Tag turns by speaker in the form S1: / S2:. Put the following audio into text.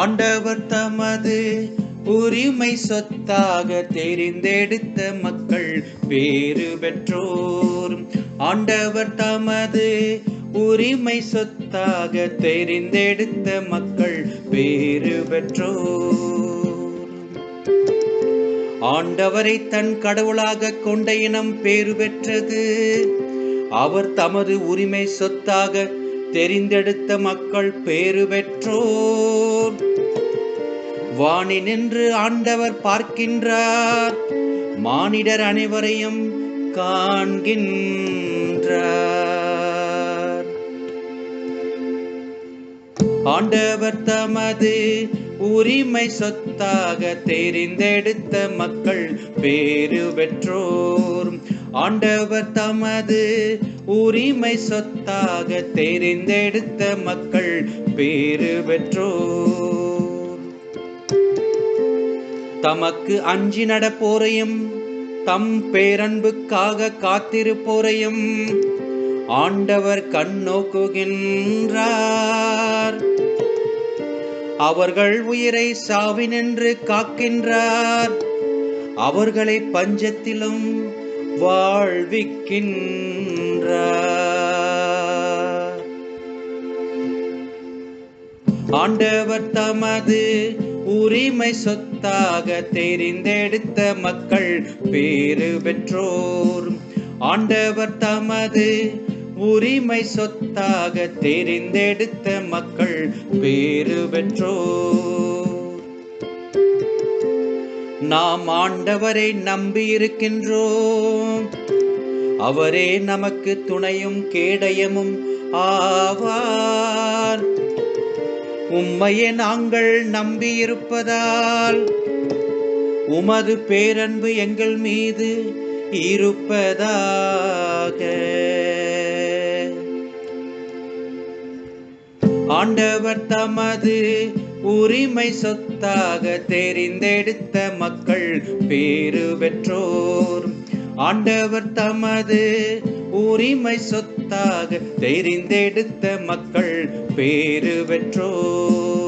S1: ஆண்டவர் தமது உரிமை சொத்தாக தெரிந்தெடுத்த மக்கள் பேறு பெற்றோர். ஆண்டவர் தமது உரிமை சொத்தாக தெரிந்தெடுத்த மக்கள் பேறு பெற்றோர். ஆண்டவரை தன் கடவுளாக கொண்ட இனம் பேறு பெற்றது. அவர் தமது உரிமை சொத்தாக தெரிந்தெடுத்த மக்கள் பேறு பெற்றோர். வானி நின்று ஆண்டவர் பார்க்கின்றார், மானிடர் அனைவரையும் காண்கின்றார். ஆண்டவர் தமது உரிமை சொத்தாக தெரிந்தெடுத்த மக்கள் பேறு பெற்றோர். ஆண்டவர் தமது உரிமை சொத்தாக தெரிந்தெடுத்த மக்கள் பேறு பெற்றோர். தமக்கு அஞ்சி நடப்போரையும் தம் பேரன்புக்காக காத்திருப்போரையும் ஆண்டவர் கண்ணோக்குகின்றார். அவர்கள் உயிரை சாவினின்று காக்கின்றார். அவர்களை பஞ்சத்திலும் வாழ்விக்கின்றார். ஆண்டவர் தமது உரிமை சொத்தாக தெரிந்தெடுத்த மக்கள் பேறு பெற்றோர். ஆண்டவர் தமது உரிமை சொத்தாக தெரிந்தெடுத்த மக்கள் பேறு பெற்றோர். நாம் ஆண்டவரை நம்பி இருக்கின்றோம். அவரே நமக்கு துணையும் கேடயமும் ஆவார். உம்மையே நாங்கள் நம்பியிருப்பதால் உமது பேரன்பு எங்கள் மீது இருப்பதாக. ஆண்டவர் தமது உரிமை சொத்தாக தெரிந்தெடுத்த மக்கள் பேறு பெற்றோர். ஆண்டவர் தமது உரிமை சொத்தாக தெரிந்தெடுத்த மக்கள் பேறு பெற்றோர்.